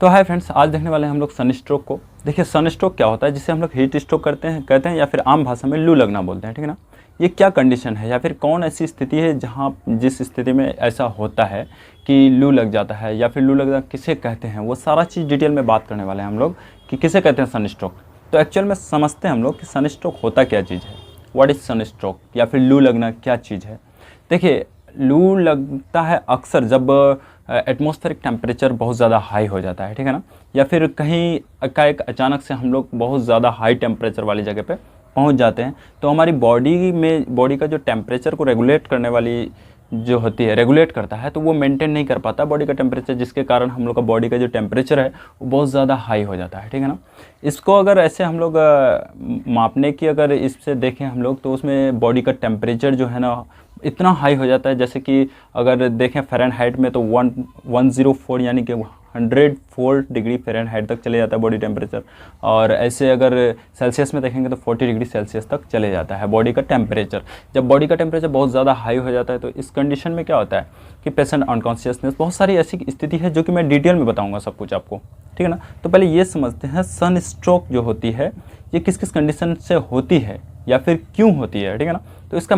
तो hi friends, आज देखने वाले हैं हम लोग सन स्ट्रोक को। देखिए सन स्ट्रोक क्या होता है, जिसे हम लोग हीट स्ट्रोक कहते हैं या फिर आम भाषा में लू लगना बोलते हैं, ठीक है ना। ये क्या कंडीशन है या फिर कौन ऐसी स्थिति है जहाँ जिस स्थिति में ऐसा होता है कि लू लग जाता है, या फिर लू लगना किसे कहते हैं, वो सारा चीज़ डिटेल में बात करने वाले हैं हम लोग कि किसे कहते हैं सन स्ट्रोक। तो एक्चुअल में समझते हैं हम लोग कि सन स्ट्रोक होता क्या चीज़ है, व्हाट इज़ सन स्ट्रोक, या फिर लू लगना क्या चीज़ है। देखिए लू लगता है अक्सर जब एटमॉस्फेरिक टेम्परेचर बहुत ज़्यादा हाई हो जाता है, ठीक है ना, या फिर कहीं एकाएक अचानक से हम लोग बहुत ज़्यादा हाई टेम्परेचर वाली जगह पे पहुंच जाते हैं, तो हमारी बॉडी का जो टेम्परेचर को रेगुलेट करने वाली जो होती है, रेगुलेट करता है, तो वो मेंटेन नहीं कर पाता बॉडी का टेम्परेचर, जिसके कारण हम लोग का बॉडी का जो टेम्परेचर है वो बहुत ज़्यादा हाई हो जाता है, ठीक है ना। इसको अगर ऐसे हम लोग मापने की अगर इससे देखें हम लोग, तो उसमें बॉडी का टेम्परेचर जो है ना इतना हाई हो जाता है, जैसे कि अगर देखें फ़ारेनहाइट में तो 104 यानी कि 104 डिग्री फ़ारेनहाइट तक चले जाता है बॉडी टेम्परेचर। और ऐसे अगर सेल्सियस में देखेंगे तो 40 डिग्री सेल्सियस तक चले जाता है बॉडी का टेम्परेचर। जब बॉडी का टेम्परेचर बहुत ज़्यादा हाई हो जाता है तो इस कंडीशन में क्या होता है कि पेशेंट अनकॉन्शियसनेस, बहुत सारी ऐसी स्थिति है जो कि मैं डिटेल में बताऊँगा सब कुछ आपको, ठीक है ना। तो पहले ये समझते हैं सन स्ट्रोक जो होती है ये किस किस कंडीशन से होती है या फिर क्यों होती है, ठीक है ना। तो इसका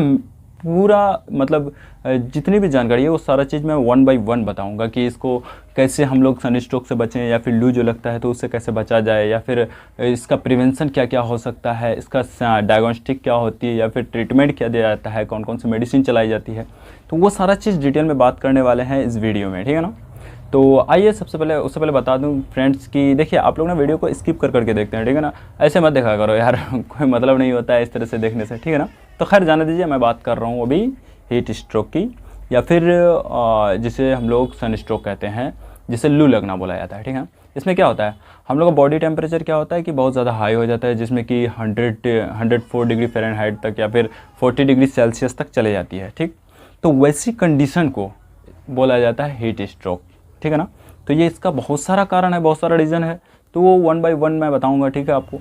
पूरा मतलब जितनी भी जानकारी है वो सारा चीज़ मैं 1 बाय 1 बताऊंगा कि इसको कैसे हम लोग सन स्ट्रोक से बचें, या फिर लू जो लगता है तो उससे कैसे बचा जाए, या फिर इसका प्रिवेंशन क्या क्या हो सकता है, इसका डायग्नोस्टिक क्या होती है, या फिर ट्रीटमेंट क्या दिया जाता है, कौन कौन सी मेडिसिन चलाई जाती है। तो वो सारा चीज़ डिटेल में बात करने वाले हैं इस वीडियो में, ठीक है ना। तो आइए उससे पहले बता दूं फ्रेंड्स कि देखिए आप लोग ना वीडियो को स्किप करके देखते हैं, ठीक है ना। ऐसे मत देखा करो यार कोई मतलब नहीं होता है इस तरह से देखने से, ठीक है ना। तो खैर जाने दीजिए, मैं बात कर रहा हूँ अभी हीट स्ट्रोक की, या फिर जिसे हम लोग सन स्ट्रोक कहते हैं, जिसे लू लगना बोला जाता है, ठीक है। इसमें क्या होता है, हम लोग का बॉडी टेम्परेचर क्या होता है कि बहुत ज़्यादा हाई हो जाता है, जिसमें कि 104 डिग्री फ़ारेनहाइट तक या फिर 40 डिग्री सेल्सियस तक चले जाती है, ठीक। तो वैसी कंडीशन को बोला जाता है हीट स्ट्रोक, ठीक है ना। तो ये इसका बहुत सारा कारण है, बहुत सारा रीज़न है, तो वो 1 बाय 1 मैं बताऊंगा, ठीक है आपको।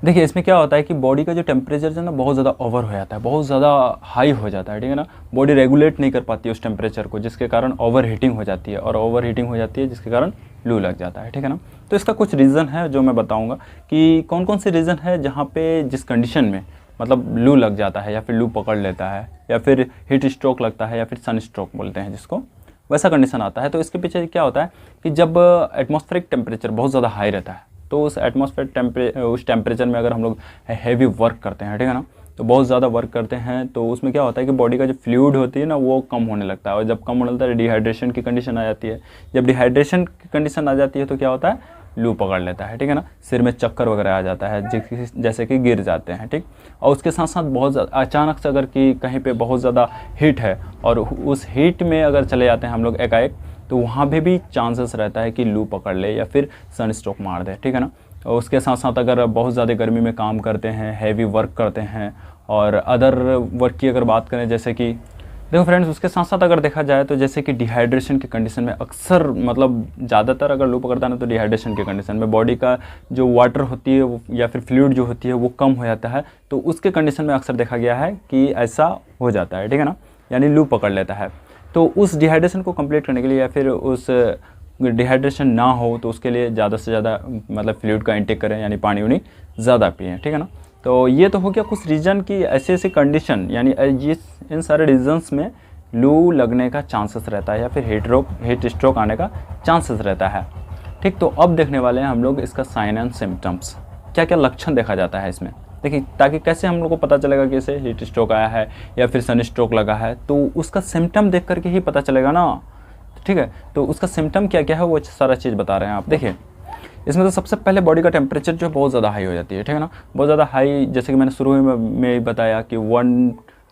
देखिए इसमें क्या होता है कि बॉडी का जो टेम्परेचर है ना बहुत ज़्यादा ओवर हो जाता है, बहुत ज़्यादा हाई हो जाता है, ठीक है ना। बॉडी रेगुलेट नहीं कर पाती है उस टेम्परेचर को, जिसके कारण ओवर हीटिंग हो जाती है, और ओवर हीटिंग हो जाती है जिसके कारण लू लग जाता है, ठीक है ना। तो इसका कुछ रीज़न है जो मैं बताऊँगा कि कौन कौन से रीज़न है जहाँ पे जिस कंडीशन में मतलब लू लग जाता है, या फिर लू पकड़ लेता है, या फिर हीट स्ट्रोक लगता है, या फिर सन स्ट्रोक बोलते हैं जिसको, वैसा कंडीशन आता है। तो इसके पीछे क्या होता है कि जब एटमॉस्फेरिक टेम्परेचर बहुत ज़्यादा हाई रहता है, तो उस उस टेम्परेचर में अगर हम लोग हैवी वर्क करते हैं, ठीक है ना, तो बहुत ज़्यादा वर्क करते हैं, तो उसमें क्या होता है कि बॉडी का जो फ्लूइड होती है ना वो कम होने लगता है, और जब कम होने लगता है डिहाइड्रेशन की कंडीशन आ जाती है। जब डिहाइड्रेशन की कंडीशन आ जाती है तो क्या होता है, लू पकड़ लेता है, ठीक है ना। सिर में चक्कर वगैरह आ जाता है, जैसे कि गिर जाते हैं, ठीक। और उसके साथ साथ बहुत ज़्यादा अचानक से अगर कि कहीं पे बहुत ज़्यादा हीट है और उस हीट में अगर चले जाते हैं हम लोग एकाएक, तो वहाँ पे भी चांसेस रहता है कि लू पकड़ ले या फिर सन स्ट्रोक मार दे, ठीक है ना। और उसके साथ साथ अगर बहुत ज़्यादा गर्मी में काम करते हैं, हैवी वर्क करते हैं, और अदर वर्क की अगर बात करें, जैसे कि देखो फ्रेंड्स, उसके साथ साथ अगर देखा जाए तो जैसे कि डिहाइड्रेशन की कंडीशन में अक्सर मतलब ज़्यादातर अगर लू पकड़ता है ना, तो डिहाइड्रेशन की कंडीशन में बॉडी का जो वाटर होती है वो या फिर फ्लूइड जो होती है वो कम हो जाता है, तो उसके कंडीशन में अक्सर देखा गया है कि ऐसा हो जाता है, ठीक है ना, यानी लू पकड़ लेता है। तो उस डिहाइड्रेशन को कंप्लीट करने के लिए, या फिर उस डिहाइड्रेशन ना हो तो उसके लिए ज़्यादा से ज़्यादा मतलब फ्लूइड का इंटेक करें, यानी पानी उनी ज़्यादा पिएँ, ठीक है ना। तो ये तो हो गया कुछ रीज़न की ऐसे ऐसे कंडीशन, यानी इन सारे रीजन्स में लू लगने का चांसेस रहता है, या फिर हीट स्ट्रोक आने का चांसेस रहता है, ठीक। तो अब देखने वाले हैं हम लोग इसका साइन एंड सिम्टम्स, क्या क्या लक्षण देखा जाता है इसमें, देखिए, ताकि कैसे हम लोग को पता चलेगा कि इसे हीट स्ट्रोक आया है या फिर सन स्ट्रोक लगा है, तो उसका सिम्टम देख करके ही पता चलेगा ना, ठीक है। तो उसका सिम्टम क्या क्या है वो सारा चीज़ बता रहे हैं आप। देखिए इसमें तो सबसे पहले बॉडी का टेम्परेचर जो बहुत ज़्यादा हाई हो जाती है, ठीक है ना, बहुत ज़्यादा हाई, जैसे कि मैंने शुरू में बताया कि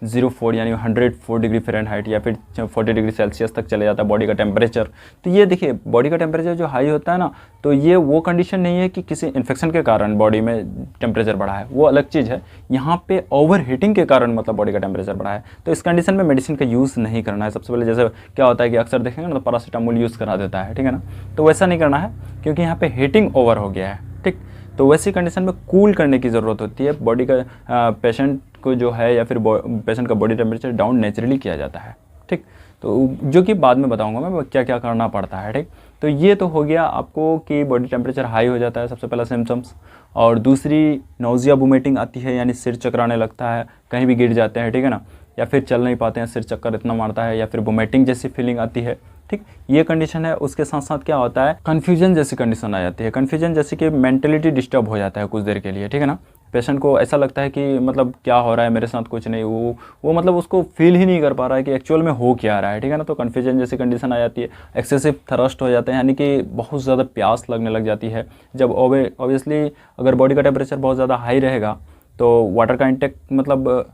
104 यानी 104 डिग्री फ़ारेनहाइट या फिर 40 डिग्री सेल्सियस तक चले जाता है बॉडी का टेम्परेचर। तो ये देखिए बॉडी का टेम्परेचर जो हाई होता है ना, तो ये वो कंडीशन नहीं है कि किसी इन्फेक्शन के कारण बॉडी में टेम्परेचर बढ़ा है, वो अलग चीज़ है। यहाँ पे ओवर हीटिंग के कारण मतलब बॉडी का टेम्परेचर बढ़ा है, तो इस कंडीशन में मेडिसिन का यूज़ नहीं करना है। सबसे पहले जैसे क्या होता है कि अक्सर देखेंगे ना तो पैरासीटामोल यूज़ करा देता है, ठीक है ना, तो वैसा नहीं करना है क्योंकि यहाँ पे हीटिंग ओवर हो गया है, ठीक। तो वैसी कंडीशन में कूल करने की ज़रूरत होती है, बॉडी का पेशेंट को जो है, या फिर पेशेंट का बॉडी टेम्परेचर डाउन नेचुरली किया जाता है, ठीक। तो जो कि बाद में बताऊंगा मैं क्या क्या करना पड़ता है, ठीक। तो ये तो हो गया आपको कि बॉडी टेम्परेचर हाई हो जाता है, सबसे पहला सिम्टम्स। और दूसरी नोजिया वोमिटिंग आती है, यानी सिर चकराने लगता है, कहीं भी गिर जाते हैं, ठीक है ना, या फिर चल नहीं पाते हैं, सिर चक्कर इतना मारता है, या फिर वोमिटिंग जैसी फीलिंग आती है, ठीक, ये कंडीशन है। उसके साथ साथ क्या होता है, कन्फ्यूजन जैसी कंडीशन आ जाती है। कन्फ्यूजन जैसे कि मेंटलिटी डिस्टर्ब हो जाता है कुछ देर के लिए, ठीक है ना। पेशेंट को ऐसा लगता है कि मतलब क्या हो रहा है मेरे साथ, कुछ नहीं, वो मतलब उसको फील ही नहीं कर पा रहा है कि एक्चुअल में हो क्या रहा है, ठीक है ना। तो कन्फ्यूजन जैसी कंडीशन आ जाती है। एक्सेसिव थर्स्ट हो जाते हैं, यानी कि बहुत ज़्यादा प्यास लगने लग जाती है। जब ऑब्वियसली अगर बॉडी का टेम्परेचर बहुत ज़्यादा हाई रहेगा तो वाटर का इंटेक मतलब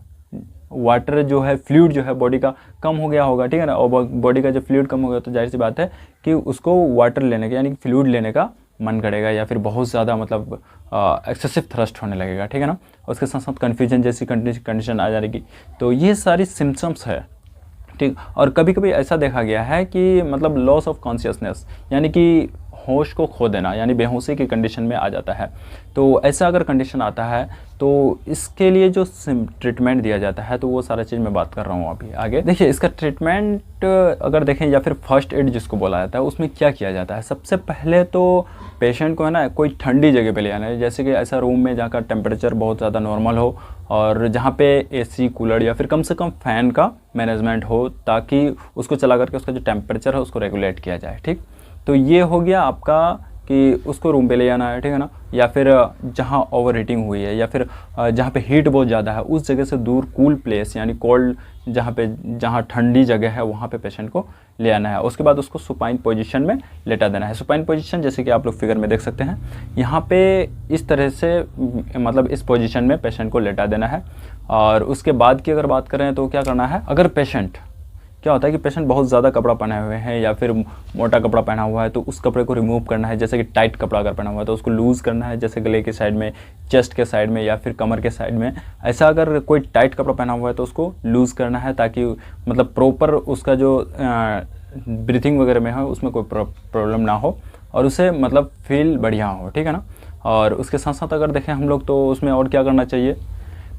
वाटर जो है, फ्लूइड जो है बॉडी का कम हो गया होगा, ठीक है ना। और बॉडी का जब फ्लूइड कम हो गया तो जाहिर सी बात है कि उसको वाटर लेने का यानी कि फ्लूइड लेने का मन करेगा, या फिर बहुत ज़्यादा मतलब एक्सेसिव थ्रस्ट होने लगेगा, ठीक है ना। उसके साथ साथ कन्फ्यूजन जैसी कंडीशन आ जाएगी। तो ये सारी सिम्टम्स है, ठीक। और कभी कभी ऐसा देखा गया है कि मतलब लॉस ऑफ कॉन्शियसनेस, यानी कि होश को खो देना, यानी बेहोशी की कंडीशन में आ जाता है। तो ऐसा अगर कंडीशन आता है तो इसके लिए जो ट्रीटमेंट दिया जाता है, तो वो सारा चीज़ मैं बात कर रहा हूँ अभी आगे। देखिए इसका ट्रीटमेंट अगर देखें, या फिर फर्स्ट एड जिसको बोला जाता है, उसमें क्या किया जाता है। सबसे पहले तो पेशेंट को है ना कोई ठंडी जगह पे ले आना है, जैसे कि ऐसा रूम में जहाँ का टेम्परेचर बहुत ज़्यादा नॉर्मल हो, और जहाँ पे एसी, कूलर या फिर कम से कम फ़ैन का मैनेजमेंट हो, ताकि उसको चला करके उसका जो टेम्परेचर है उसको रेगुलेट किया जाए, ठीक। तो ये हो गया आपका कि उसको रूम पे ले जाना है, ठीक है ना। या फिर जहाँ ओवर हीटिंग हुई है, या फिर जहाँ पे हीट बहुत ज़्यादा है, उस जगह से दूर कूल प्लेस यानी कोल्ड, जहाँ ठंडी जगह है वहाँ पे पेशेंट को ले आना है। उसके बाद उसको सुपाइन पोजीशन में लेटा देना है। सुपाइन पोजीशन जैसे कि आप लोग फिगर में देख सकते हैं, यहाँ पे इस तरह से मतलब इस पोजीशन में पेशेंट को लेटा देना है। और उसके बाद की अगर बात करें तो क्या करना है, अगर पेशेंट क्या होता है कि पेशेंट बहुत ज़्यादा कपड़ा पहने हुए हैं या फिर मोटा कपड़ा पहना हुआ है, तो उस कपड़े को रिमूव करना है। जैसे कि टाइट कपड़ा अगर पहना हुआ है तो उसको लूज़ करना है, जैसे गले के साइड में, चेस्ट के साइड में या फिर कमर के साइड में। ऐसा अगर कोई टाइट कपड़ा पहना हुआ है तो उसको लूज़ करना है, ताकि मतलब प्रॉपर उसका जो ब्रीथिंग वगैरह में है उसमें कोई प्रॉब्लम ना हो और उसे मतलब फील बढ़िया हो, ठीक है ना। और उसके साथ साथ अगर देखें हम लोग तो उसमें और क्या करना चाहिए,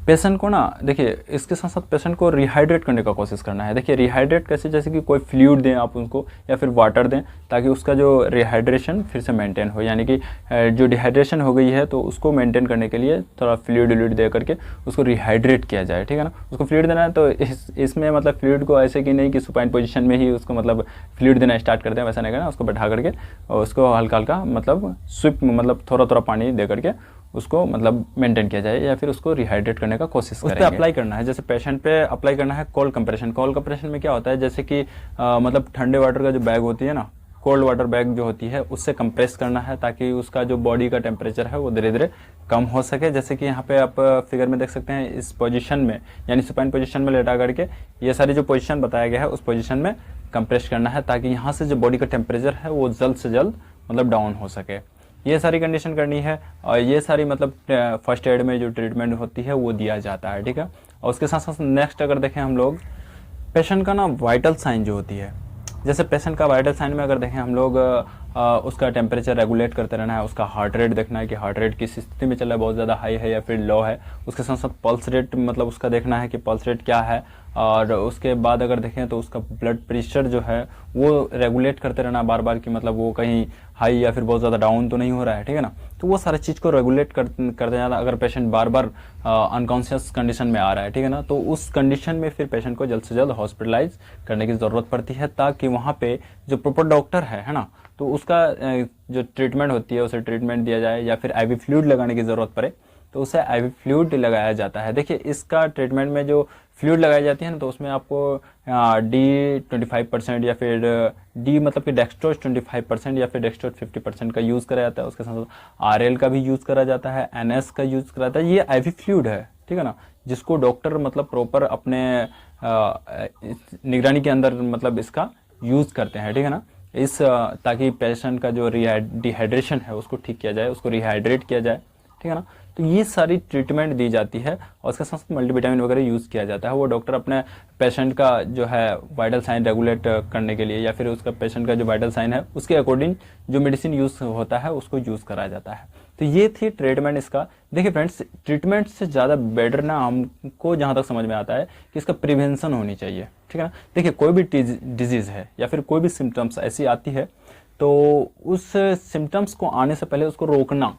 पेशेंट को ना देखिए इसके साथ साथ पेशेंट को रिहाइड्रेट करने का कोशिश करना है। देखिए रिहाइड्रेट कैसे, जैसे कि कोई फ्लूइड दें आप उनको या फिर वाटर दें, ताकि उसका जो रिहाइड्रेशन फिर से मेंटेन हो। यानी कि जो डिहाइड्रेशन हो गई है तो उसको मेंटेन करने के लिए थोड़ा फ्लूइड दे करके उसको रिहाइड्रेट किया जाए, ठीक है ना। उसको फ्लूइड देना है तो इसमें मतलब फ्लूइड को ऐसे कि नहीं कि सुपाइन पोजीशन में ही उसको मतलब फ्लूइड देना स्टार्ट करते हैं, वैसा नहीं करना। उसको बैठा करके और उसको हल्का हल्का मतलब स्विप मतलब थोड़ा थोड़ा पानी दे करके उसको मतलब मेंटेन किया जाए, या फिर उसको रिहाइड्रेट करने का कोशिश करेंगे। उस पे अप्लाई करना है, जैसे पेशेंट पे अप्लाई करना है कोल्ड कंप्रेशन। कोल्ड कंप्रेशन में क्या होता है, जैसे कि मतलब ठंडे वाटर का जो बैग होती है ना, कोल्ड वाटर बैग जो होती है, उससे कंप्रेस करना है, ताकि उसका जो बॉडी का टेम्परेचर है वो धीरे धीरे कम हो सके। जैसे कि यहाँ पे आप फिगर में देख सकते हैं, इस पोजीशन में यानी सुपाइन पोजीशन में लेटा करके ये सारी जो पोजीशन बताया गया है उस पोजीशन में कंप्रेस करना है, ताकि यहाँ से जो बॉडी का टेम्परेचर है वो जल्द से जल्द मतलब डाउन हो सके। ये सारी कंडीशन करनी है, और ये सारी मतलब फर्स्ट एड में जो ट्रीटमेंट होती है वो दिया जाता है, ठीक है। और उसके साथ साथ नेक्स्ट अगर देखें हम लोग, पेशेंट का ना वाइटल साइन जो होती है, जैसे पेशेंट का वाइटल साइन में अगर देखें हम लोग उसका टेम्परेचर रेगुलेट करते रहना है, उसका हार्ट रेट देखना है कि हार्ट रेट किस स्थिति में चल रहा है, बहुत ज़्यादा हाई है या फिर लो है। उसके साथ साथ पल्स रेट मतलब उसका देखना है कि पल्स रेट क्या है। और उसके बाद अगर देखें तो उसका ब्लड प्रेशर जो है वो रेगुलेट करते रहना बार बार कि मतलब वो कहीं हाई या फिर बहुत ज़्यादा डाउन तो नहीं हो रहा है, ठीक है ना। तो वो सारी चीज़ को रेगुलेट करते जाना। अगर पेशेंट बार बार अनकॉन्शियस कंडीशन में आ रहा है, ठीक है ना, तो उस कंडीशन में फिर पेशेंट को जल्द से जल्द हॉस्पिटलाइज करने की ज़रूरत पड़ती है, ताकि वहाँ पे जो प्रॉपर डॉक्टर है ना, तो उसका जो ट्रीटमेंट होती है उसे ट्रीटमेंट दिया जाए, या फिर आईवी फ्लूइड लगाने की ज़रूरत पड़े तो उसे आईवी फ्लूइड लगाया जाता है। देखिए इसका ट्रीटमेंट में जो फ्लूइड लगाई जाती है ना, तो उसमें आपको डी 25% या फिर डी मतलब कि डेक्सट्रोज 25% या फिर डेक्सट्रोज 50% का यूज़ करा जाता है। उसके साथ साथ RL का भी यूज़ करा जाता है, NS का यूज़ करा जाता है। ये आईवी फ्लूइड है, ठीक है ना, जिसको डॉक्टर मतलब प्रॉपर अपने निगरानी के अंदर मतलब इसका यूज़ करते हैं, ठीक है ना। ताकि पेशेंट का जो डिहाइड्रेशन है उसको ठीक किया जाए, उसको रिहाइड्रेट किया जाए, ठीक ठीक है ना। तो ये सारी ट्रीटमेंट दी जाती है और उसके साथ साथ मल्टीविटामिन वगैरह यूज़ किया जाता है। वो डॉक्टर अपने पेशेंट का जो है वाइटल साइन रेगुलेट करने के लिए या फिर उसका पेशेंट का जो वाइटल साइन है उसके अकॉर्डिंग जो मेडिसिन यूज़ होता है उसको यूज़ कराया जाता है। तो ये थी ट्रीटमेंट इसका। देखिए फ्रेंड्स, ट्रीटमेंट से ज़्यादा बेटर ना हमको जहाँ तक समझ में आता है कि इसका प्रिवेंशन होनी चाहिए, ठीक है ना। देखिए कोई भी डिजीज़ है या फिर कोई भी सिम्टम्स ऐसी आती है तो उस सिम्टम्स को आने से पहले उसको रोकना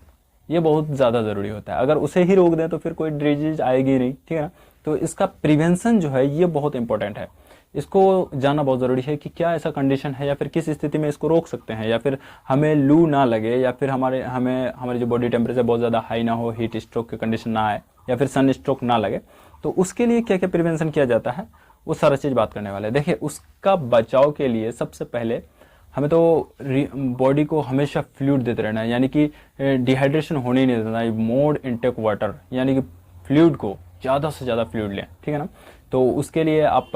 ये बहुत ज़्यादा ज़रूरी होता है। अगर उसे ही रोक दें तो फिर कोई डिजीज आएगी ही नहीं, ठीक है ना। तो इसका प्रिवेंशन जो है ये बहुत इंपॉर्टेंट है। इसको जानना बहुत ज़रूरी है कि क्या ऐसा कंडीशन है या फिर किस स्थिति में इसको रोक सकते हैं या फिर हमें लू ना लगे या फिर हमारी जो बॉडी टेम्परेचर बहुत ज़्यादा हाई ना हो, हीट स्ट्रोक की कंडीशन ना आए या फिर सन स्ट्रोक ना लगे। तो उसके लिए क्या क्या प्रिवेंशन किया जाता है वो सारा चीज़ बात करने वाले हैं। देखिए उसका बचाव के लिए सबसे पहले हमें तो बॉडी को हमेशा फ्लूइड देते रहना है, यानी कि डिहाइड्रेशन होने ही नहीं देना है। मोर इनटेक वाटर यानी कि फ्लूइड को ज़्यादा से ज़्यादा फ्लूइड लें, ठीक है ना। तो उसके लिए आप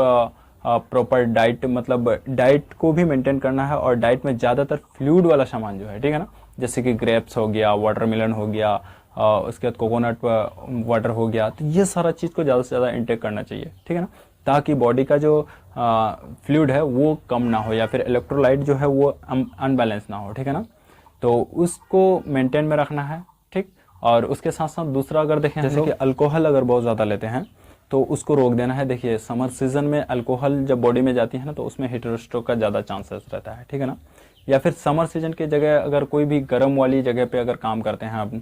प्रॉपर डाइट, मतलब डाइट को भी मेंटेन करना है और डाइट में ज़्यादातर फ्लूइड वाला सामान जो है, ठीक है ना, जैसे कि ग्रेप्स हो गया, वाटरमेलन हो गया, उसके बाद कोकोनट वाटर हो गया। तो ये सारा चीज़ को ज़्यादा से ज़्यादा इंटेक करना चाहिए, ठीक है ना, ताकि बॉडी का जो फ्लूइड है वो कम ना हो या फिर इलेक्ट्रोलाइट जो है वो अनबैलेंस ना हो, ठीक है ना। तो उसको मेंटेन में रखना है, ठीक। और उसके साथ साथ दूसरा अगर देखें, जैसे कि अल्कोहल अगर बहुत ज़्यादा लेते हैं तो उसको रोक देना है। देखिए समर सीजन में अल्कोहल जब बॉडी में जाती है ना तो उसमें हीट स्ट्रोक का ज़्यादा चांसेस रहता है, ठीक है ना। या फिर समर सीजन की जगह अगर कोई भी गर्म वाली जगह पे अगर काम करते हैं आप,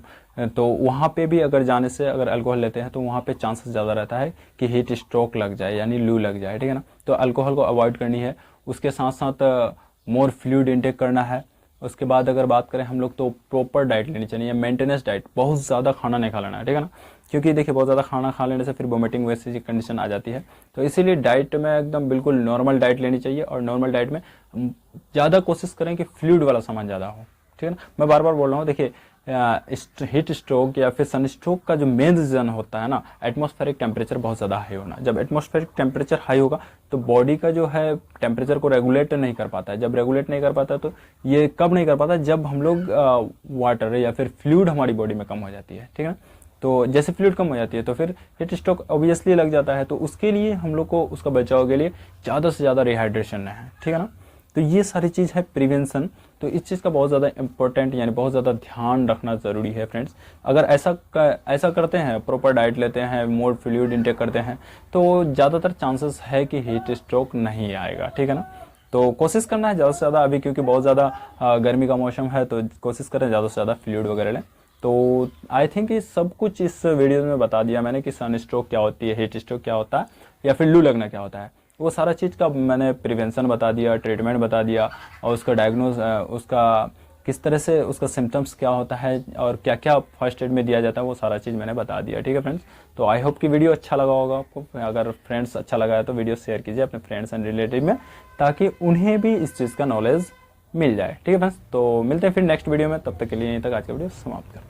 तो वहाँ पे भी अगर जाने से अगर अल्कोहल लेते हैं तो वहाँ पे चांसेस ज़्यादा रहता है कि हीट स्ट्रोक लग जाए यानी लू लग जाए, ठीक है ना। तो अल्कोहल को अवॉइड करनी है। उसके साथ साथ मोर फ्लूइड इंटेक करना है। उसके बाद अगर बात करें हम लोग तो प्रॉपर डाइट लेनी चाहिए, मेंटेनेंस डाइट, बहुत ज़्यादा खाना नहीं खा लेना है, ठीक है ना। क्योंकि देखिए बहुत ज़्यादा खाना खा लेने से फिर वोमिटिंग वैसी कंडीशन आ जाती है। तो इसीलिए डाइट में एकदम बिल्कुल नॉर्मल डाइट लेनी चाहिए और नॉर्मल डाइट में ज़्यादा कोशिश करें कि फ्लूइड वाला सामान ज़्यादा हो, ठीक है ना। मैं बार बार बोल रहा हूँ, देखिए हीट स्ट्रोक या फिर सन स्ट्रोक का जो मेन रीज़न होता है ना, एटमॉस्फेरिक टेम्परेचर बहुत ज़्यादा हाई होना। जब एटमॉस्फेरिक टेम्परेचर हाई होगा तो बॉडी का जो है टेम्परेचर को रेगुलेट नहीं कर पाता है। जब रेगुलेट नहीं कर पाता तो ये कब नहीं कर पाता, जब हम लोग वाटर या फिर फ्लूइड हमारी बॉडी में कम हो जाती है, ठीक है ना। तो जैसे फ्लूइड कम हो जाती है तो फिर हीट स्ट्रोक ऑब्वियसली लग जाता है। तो उसके लिए हम लोग को उसका बचाव के लिए ज़्यादा से ज़्यादा रिहाइड्रेशन है, ठीक है ना। तो ये सारी चीज़ है प्रिवेंशन। तो इस चीज़ का बहुत ज़्यादा इंपॉर्टेंट यानी बहुत ज़्यादा ध्यान रखना ज़रूरी है फ्रेंड्स। अगर ऐसा करते हैं, प्रॉपर डाइट लेते हैं, मोर फ्लूइड इंटेक करते हैं तो ज़्यादातर चांसेस है कि हीट स्ट्रोक नहीं आएगा, ठीक है ना। तो कोशिश करना है ज़्यादा से ज़्यादा, अभी क्योंकि बहुत ज़्यादा गर्मी का मौसम है तो कोशिश करें ज़्यादा से ज़्यादा फ्लूइड वगैरह लें। तो आई थिंक ये सब कुछ इस वीडियो में बता दिया मैंने कि सन स्ट्रोक क्या होती है, हीट स्ट्रोक क्या होता है या फिर लू लगना क्या होता है। वो सारा चीज़ का मैंने प्रिवेंशन बता दिया, ट्रीटमेंट बता दिया और उसका डायग्नोज, उसका किस तरह से उसका सिम्टम्स क्या होता है और क्या क्या फर्स्ट एड में दिया जाता है, वो सारा चीज़ मैंने बता दिया, ठीक है फ्रेंड्स। तो आई होप कि वीडियो अच्छा लगा होगा आपको। अगर फ्रेंड्स अच्छा लगा है तो वीडियो शेयर कीजिए अपने फ्रेंड्स एंड रिलेटिव में, ताकि उन्हें भी इस चीज़ का नॉलेज मिल जाए, ठीक है फ्रेंड्स। तो मिलते हैं फिर नेक्स्ट वीडियो में, तब तक के लिए यहीं तक आज का वीडियो समाप्त करते हैं।